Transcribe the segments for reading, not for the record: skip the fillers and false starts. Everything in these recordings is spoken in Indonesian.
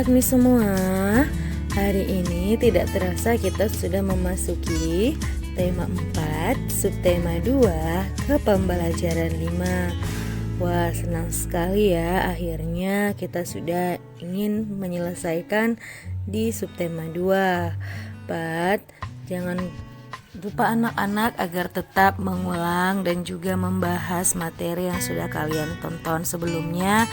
anak-anak nih semua, hari ini tidak terasa kita sudah memasuki tema 4, subtema 2 ke pembelajaran 5. Wah, senang sekali ya, akhirnya kita sudah ingin menyelesaikan di subtema 2. But jangan lupa anak-anak agar tetap mengulang dan juga membahas materi yang sudah kalian tonton sebelumnya.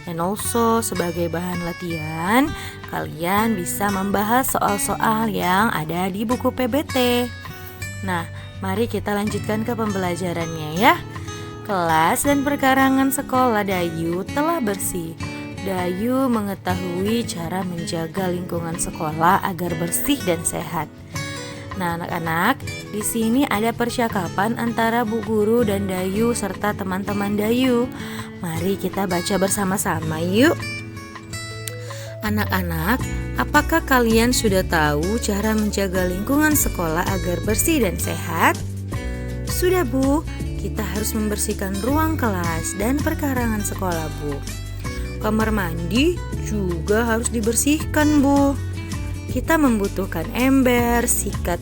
And also sebagai bahan latihan, kalian bisa membahas soal-soal yang ada di buku PBT. Nah, mari kita lanjutkan ke pembelajarannya ya. Kelas dan perkarangan sekolah Dayu telah bersih. Dayu mengetahui cara menjaga lingkungan sekolah agar bersih dan sehat. Nah, anak-anak, di sini ada percakapan antara Bu Guru dan Dayu serta teman-teman Dayu. Mari kita baca bersama-sama yuk. Anak-anak, apakah kalian sudah tahu cara menjaga lingkungan sekolah agar bersih dan sehat? Sudah, Bu. Kita harus membersihkan ruang kelas dan perkarangan sekolah, Bu. Kamar mandi juga harus dibersihkan, Bu. Kita membutuhkan ember, sikat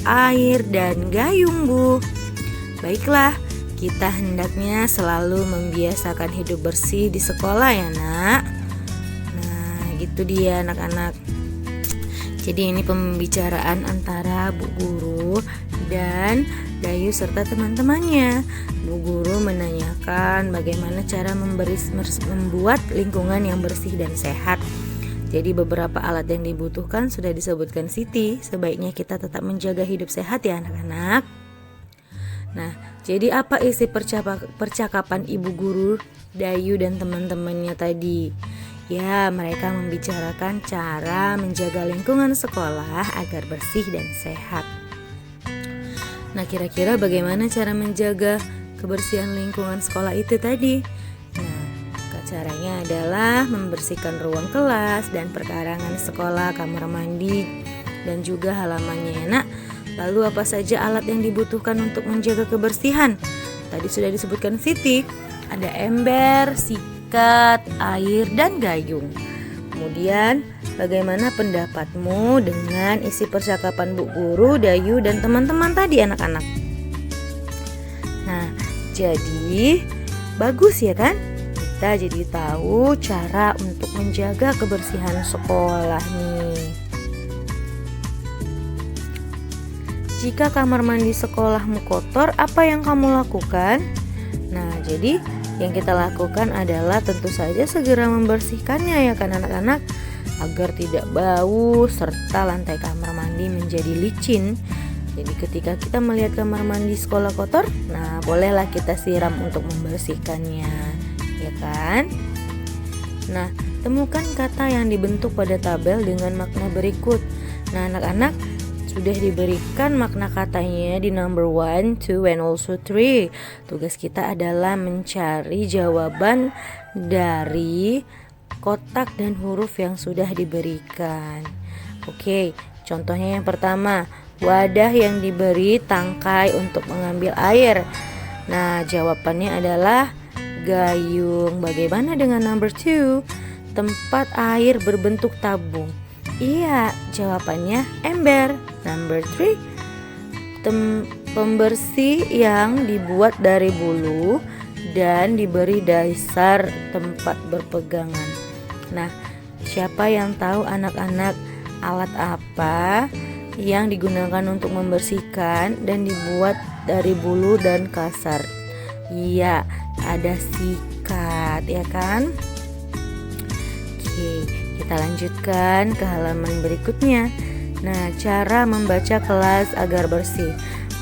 air, dan gayung, Bu. Baiklah, kita hendaknya selalu membiasakan hidup bersih di sekolah ya, Nak. Nah, gitu dia anak-anak. Jadi ini pembicaraan antara Bu Guru dan Dayu serta teman-temannya. Bu Guru menanyakan bagaimana cara membuat lingkungan yang bersih dan sehat. Jadi beberapa alat yang dibutuhkan sudah disebutkan Siti. Sebaiknya kita tetap menjaga hidup sehat ya anak-anak. Nah, jadi apa isi percakapan Ibu Guru, Dayu dan teman-temannya tadi? Ya, mereka membicarakan cara menjaga lingkungan sekolah agar bersih dan sehat. Nah, kira-kira bagaimana cara menjaga kebersihan lingkungan sekolah itu tadi? Caranya adalah membersihkan ruang kelas dan perkarangan sekolah, kamar mandi, dan juga halamannya ya, Nak. Lalu apa saja alat yang dibutuhkan untuk menjaga kebersihan? Tadi sudah disebutkan Siti, ada ember, sikat, air, dan gayung. Kemudian, bagaimana pendapatmu dengan isi percakapan Bu Guru, Dayu, dan teman-teman tadi anak-anak? Nah, jadi bagus ya kan? Kita jadi tahu cara untuk menjaga kebersihan sekolah nih. Jika kamar mandi sekolahmu kotor, apa yang kamu lakukan? Nah, jadi yang kita lakukan adalah tentu saja segera membersihkannya ya kan anak-anak, agar tidak bau serta lantai kamar mandi menjadi licin. Jadi ketika kita melihat kamar mandi sekolah kotor, nah bolehlah kita siram untuk membersihkannya. Ya kan? Nah, temukan kata yang dibentuk pada tabel dengan makna berikut. Nah, anak-anak sudah diberikan makna katanya di number 1, 2, and also 3. Tugas kita adalah mencari jawaban dari kotak dan huruf yang sudah diberikan. Oke, contohnya yang pertama, wadah yang diberi tangkai untuk mengambil air. Nah, jawabannya adalah gayung. Bagaimana dengan number 2? Tempat air berbentuk tabung. Iya, jawabannya ember. Number 3, pembersih yang dibuat dari bulu dan diberi dasar tempat berpegangan. Nah, siapa yang tahu anak-anak alat apa yang digunakan untuk membersihkan dan dibuat dari bulu dan kasar? Iya, ada sikat ya kan? Oke, kita lanjutkan ke halaman berikutnya. Nah, cara membaca kelas agar bersih.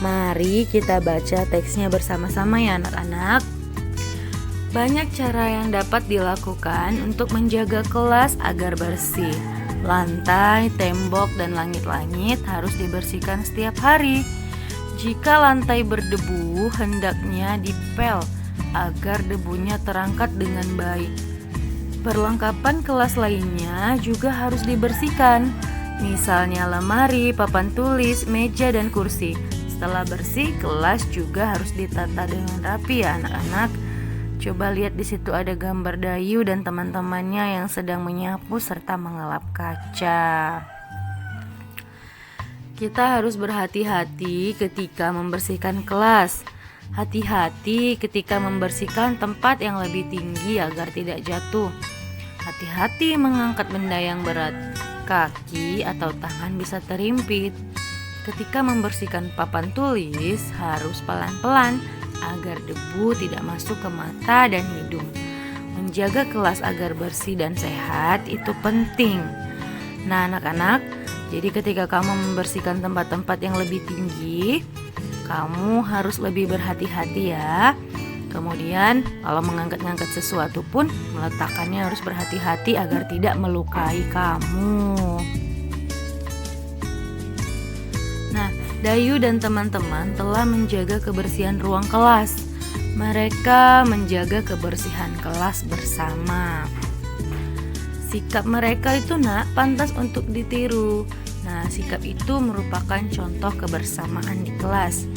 Mari kita baca teksnya bersama-sama ya anak-anak. Banyak cara yang dapat dilakukan untuk menjaga kelas agar bersih. Lantai, tembok, dan langit-langit harus dibersihkan setiap hari. Jika lantai berdebu, hendaknya dipel agar debunya terangkat dengan baik. Perlengkapan kelas lainnya juga harus dibersihkan, misalnya lemari, papan tulis, meja, dan kursi. Setelah bersih, kelas juga harus ditata dengan rapi ya anak-anak. Coba lihat di situ ada gambar Dayu dan teman-temannya yang sedang menyapu serta mengelap kaca. Kita harus berhati-hati ketika membersihkan kelas. Hati-hati ketika membersihkan tempat yang lebih tinggi agar tidak jatuh. Hati-hati mengangkat benda yang berat. Kaki atau tangan bisa terimpit. Ketika membersihkan papan tulis harus pelan-pelan agar debu tidak masuk ke mata dan hidung. Menjaga kelas agar bersih dan sehat itu penting. Nah, anak-anak, jadi ketika kamu membersihkan tempat-tempat yang lebih tinggi, kamu harus lebih berhati-hati ya. Kemudian, kalau mengangkat-ngangkat sesuatu pun, meletakkannya harus berhati-hati agar tidak melukai kamu. Nah, Dayu dan teman-teman telah menjaga kebersihan ruang kelas. Mereka menjaga kebersihan kelas bersama. Sikap mereka itu pantas untuk ditiru. Nah, sikap itu merupakan contoh kebersamaan di kelas.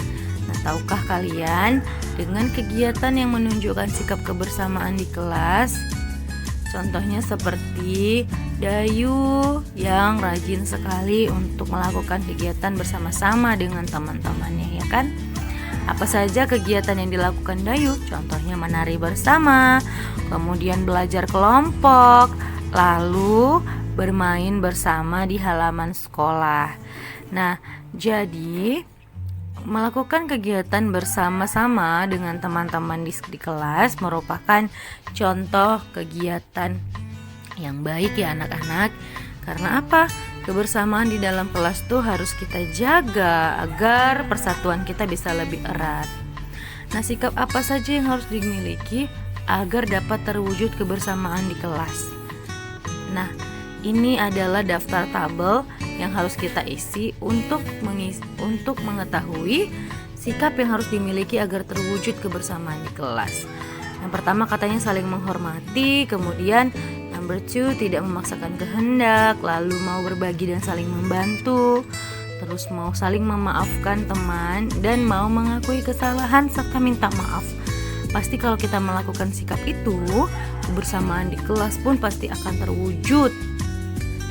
Nah, tahukah kalian dengan kegiatan yang menunjukkan sikap kebersamaan di kelas? Contohnya seperti Dayu yang rajin sekali untuk melakukan kegiatan bersama-sama dengan teman-temannya, ya kan? Apa saja kegiatan yang dilakukan Dayu? Contohnya menari bersama, kemudian belajar kelompok, lalu bermain bersama di halaman sekolah. Nah, jadi melakukan kegiatan bersama-sama dengan teman-teman di kelas merupakan contoh kegiatan yang baik ya anak-anak. Karena apa? Kebersamaan di dalam kelas tuh harus kita jaga agar persatuan kita bisa lebih erat. Nah, sikap apa saja yang harus dimiliki agar dapat terwujud kebersamaan di kelas? Nah, ini adalah daftar tabel yang harus kita isi untuk mengetahui sikap yang harus dimiliki agar terwujud kebersamaan di kelas. Yang pertama katanya saling menghormati, kemudian number 2 tidak memaksakan kehendak, lalu mau berbagi dan saling membantu, terus mau saling memaafkan teman dan mau mengakui kesalahan serta minta maaf. Pasti kalau kita melakukan sikap itu, kebersamaan di kelas pun pasti akan terwujud.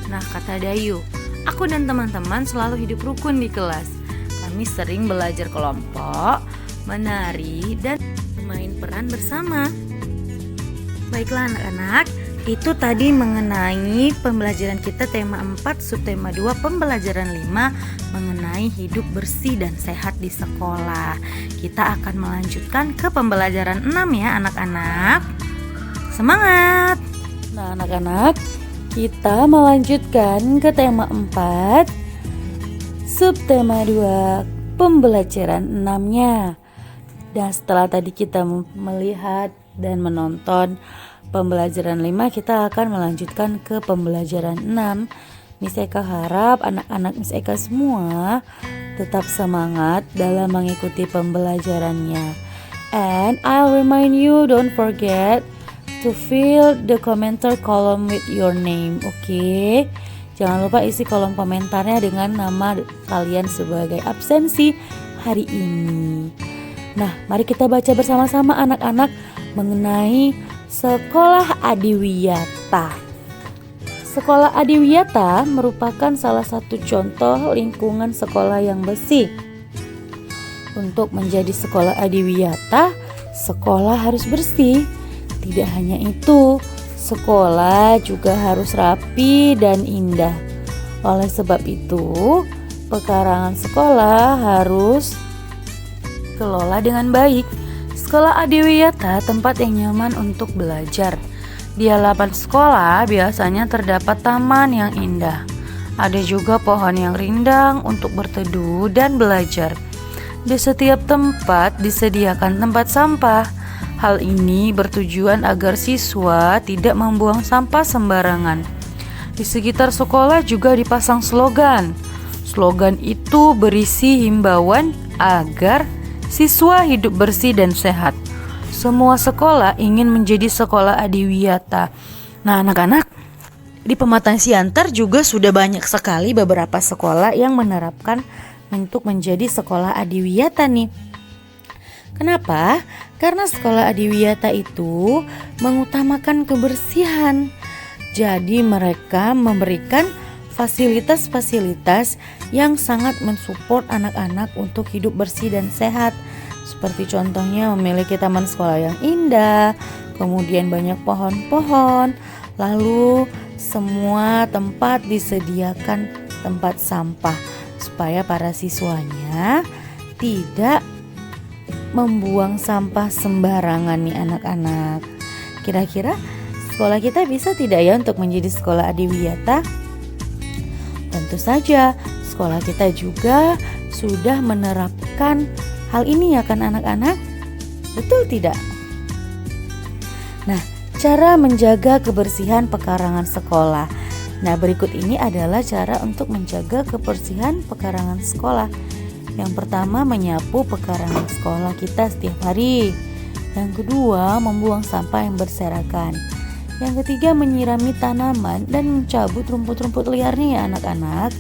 Nah, kata Dayu, aku dan teman-teman selalu hidup rukun di kelas. Kami sering belajar kelompok, menari, dan bermain peran bersama. Baiklah anak-anak, itu tadi mengenai pembelajaran kita tema 4, subtema 2, pembelajaran 5 mengenai hidup bersih dan sehat di sekolah. Kita akan melanjutkan ke pembelajaran 6 ya anak-anak. Semangat! Nah anak-anak, kita melanjutkan ke tema 4, subtema 2, pembelajaran 6-nya. Dan setelah tadi kita melihat dan menonton pembelajaran 5, kita akan melanjutkan ke pembelajaran 6. Miss Eka harap anak-anak Miss Eka semua tetap semangat dalam mengikuti pembelajarannya. And I'll remind you, don't forget to fill the commenter column with your name, oke? Jangan lupa isi kolom komentarnya dengan nama kalian sebagai absensi hari ini. Nah, mari kita baca bersama-sama anak-anak mengenai Sekolah Adiwiyata. Sekolah Adiwiyata merupakan salah satu contoh lingkungan sekolah yang bersih. Untuk menjadi sekolah Adiwiyata, sekolah harus bersih. Tidak hanya itu, sekolah juga harus rapi dan indah. Oleh sebab itu, pekarangan sekolah harus kelola dengan baik. Sekolah Adiwiyata tempat yang nyaman untuk belajar. Di halaman sekolah biasanya terdapat taman yang indah. Ada juga pohon yang rindang untuk berteduh dan belajar. Di setiap tempat disediakan tempat sampah. Hal ini bertujuan agar siswa tidak membuang sampah sembarangan. Di sekitar sekolah juga dipasang slogan. Slogan itu berisi himbauan agar siswa hidup bersih dan sehat. Semua sekolah ingin menjadi sekolah Adiwiyata. Nah anak-anak, di Pematang Siantar juga sudah banyak sekali beberapa sekolah yang menerapkan untuk menjadi sekolah Adiwiyata nih. Kenapa? Karena sekolah Adiwiyata itu mengutamakan kebersihan. Jadi mereka memberikan fasilitas-fasilitas yang sangat mensupport anak-anak untuk hidup bersih dan sehat. Seperti contohnya memiliki taman sekolah yang indah, kemudian banyak pohon-pohon, lalu semua tempat disediakan tempat sampah supaya para siswanya tidak membuang sampah sembarangan nih anak-anak. Kira-kira sekolah kita bisa tidak ya untuk menjadi sekolah Adiwiyata? Tentu saja, sekolah kita juga sudah menerapkan hal ini ya kan anak-anak? Betul tidak? Nah, cara menjaga kebersihan pekarangan sekolah. Nah, berikut ini adalah cara untuk menjaga kebersihan pekarangan sekolah. Yang pertama, menyapu pekarangan sekolah kita setiap hari. Yang kedua, membuang sampah yang berserakan. Yang ketiga, menyirami tanaman dan mencabut rumput-rumput liarnya ya anak-anak.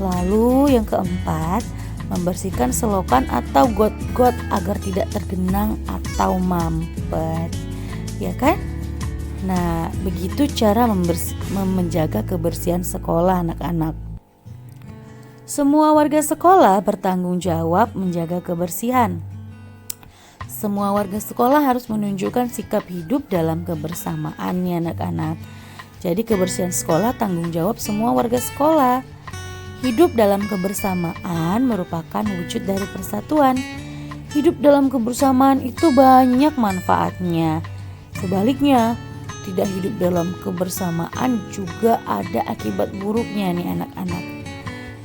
Lalu yang keempat, membersihkan selokan atau got-got agar tidak tergenang atau mampet. Ya kan? Nah, begitu cara menjaga kebersihan sekolah anak-anak. Semua warga sekolah bertanggung jawab menjaga kebersihan. Semua warga sekolah harus menunjukkan sikap hidup dalam kebersamaan ya anak-anak. Jadi kebersihan sekolah tanggung jawab semua warga sekolah. Hidup dalam kebersamaan merupakan wujud dari persatuan. Hidup dalam kebersamaan itu banyak manfaatnya. Sebaliknya, tidak hidup dalam kebersamaan juga ada akibat buruknya nih anak-anak.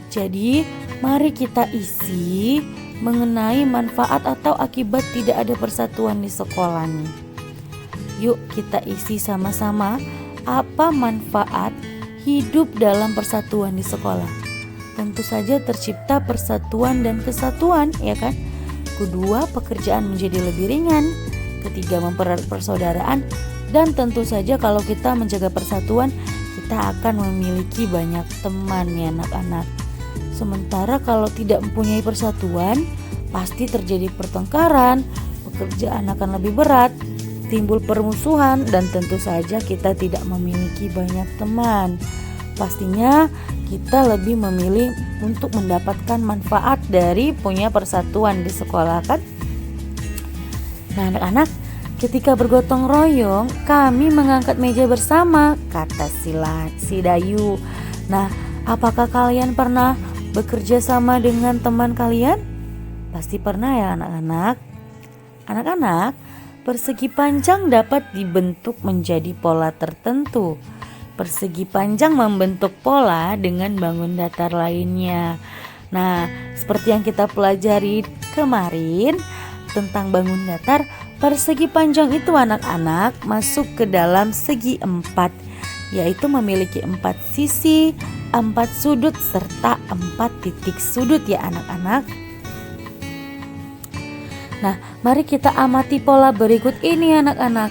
Jadi, mari kita isi mengenai manfaat atau akibat tidak ada persatuan di sekolah nih. Yuk kita isi sama-sama apa manfaat hidup dalam persatuan di sekolah. Tentu saja tercipta persatuan dan kesatuan, ya kan? Kedua, pekerjaan menjadi lebih ringan. Ketiga, mempererat persaudaraan. Dan tentu saja kalau kita menjaga persatuan, kita akan memiliki banyak teman ya anak-anak. Sementara kalau tidak mempunyai persatuan, pasti terjadi pertengkaran, pekerjaan akan lebih berat, timbul permusuhan, dan tentu saja kita tidak memiliki banyak teman. Pastinya kita lebih memilih untuk mendapatkan manfaat dari punya persatuan di sekolah kan? Nah anak-anak, ketika bergotong royong, kami mengangkat meja bersama, kata si Dayu. Nah, apakah kalian pernah bekerja sama dengan teman kalian? Pasti pernah ya anak-anak. Anak-anak, persegi panjang dapat dibentuk menjadi pola tertentu. Persegi panjang membentuk pola dengan bangun datar lainnya. Nah, seperti yang kita pelajari kemarin tentang bangun datar, persegi panjang itu anak-anak masuk ke dalam segi 4, yaitu memiliki 4 sisi, 4 sudut serta 4 titik sudut ya anak-anak. Nah, mari kita amati pola berikut ini anak-anak.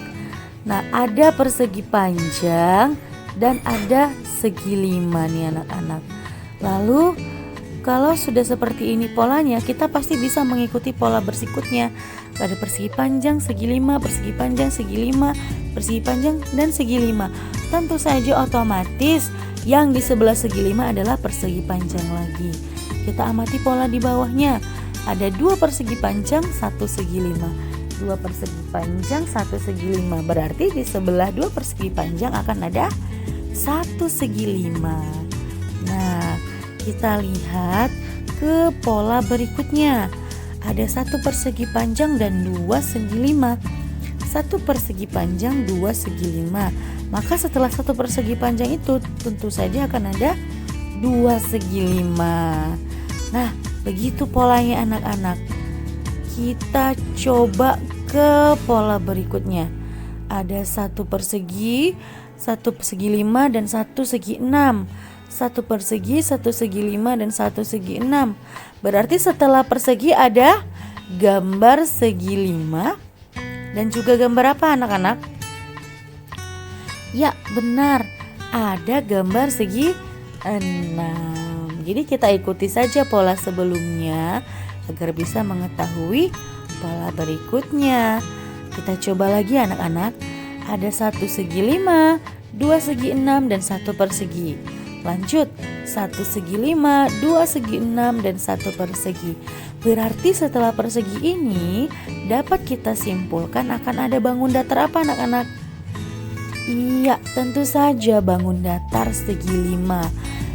Nah, ada persegi panjang dan ada segi 5 nih anak-anak. Lalu kalau sudah seperti ini polanya, kita pasti bisa mengikuti pola berikutnya. Ada persegi panjang, segi 5, persegi panjang, segi 5, persegi panjang, dan segi 5. Tentu saja otomatis yang di sebelah segi 5 adalah persegi panjang lagi. Kita amati pola di bawahnya. Ada 2 persegi panjang, 1 segi 5. 2 persegi panjang, 1 segi 5. Berarti di sebelah 2 persegi panjang akan ada 1 segi 5. Nah, kita lihat ke pola berikutnya. Ada 1 persegi panjang dan 2 segi 5. 1 persegi panjang, 2 segi 5. Maka setelah 1 persegi panjang itu tentu saja akan ada 2 segi 5. Nah, begitu polanya anak-anak. Kita coba ke pola berikutnya. Ada 1 persegi, 1 segi 5 dan 1 segi 6. 1 persegi, 1 segi 5 dan 1 segi 6. Berarti setelah persegi ada gambar segi 5 dan juga gambar apa anak-anak? Ya benar, ada gambar segi 6. Jadi kita ikuti saja pola sebelumnya agar bisa mengetahui pola berikutnya. Kita coba lagi anak-anak. Ada 1 segi 5, 2 segi 6, dan 1 persegi. Lanjut, 1 segi 5, 2 segi 6, dan 1 persegi. Berarti setelah persegi ini dapat kita simpulkan akan ada bangun datar apa anak-anak? Iya, tentu saja bangun datar segi 5.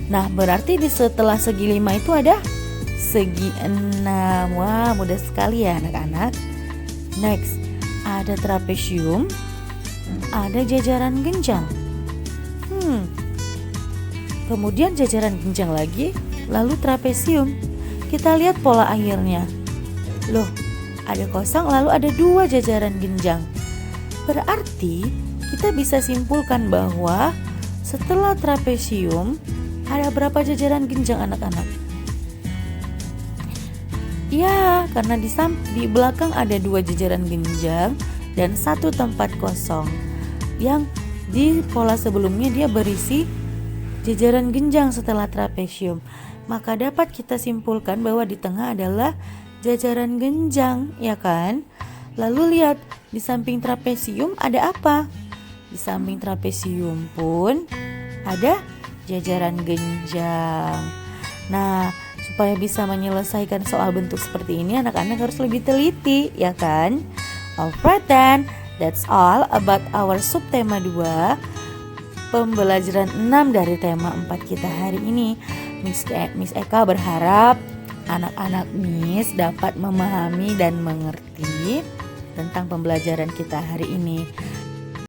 Nah, berarti setelah segi 5 itu ada segi 6. Wah, mudah sekali ya anak-anak. Next, ada trapesium, ada jajaran genjang. Kemudian jajaran genjang lagi, lalu trapesium. Kita lihat pola akhirnya. Loh, ada kosong lalu ada 2 jajaran genjang. Berarti kita bisa simpulkan bahwa setelah trapesium ada berapa jajaran genjang anak-anak? Ya, karena di belakang ada 2 jajaran genjang dan 1 tempat kosong. Yang di pola sebelumnya dia berisi jajaran genjang setelah trapesium. Maka dapat kita simpulkan bahwa di tengah adalah jajaran genjang, ya kan? Lalu lihat di samping trapesium ada apa? Di samping trapesium pun ada jajaran genjang. Nah, supaya bisa menyelesaikan soal bentuk seperti ini, anak-anak harus lebih teliti, ya kan? Alright then, that's all about our subtema 2, pembelajaran 6 dari tema 4 kita hari ini. Miss Eka berharap anak-anak Miss dapat memahami dan mengerti tentang pembelajaran kita hari ini.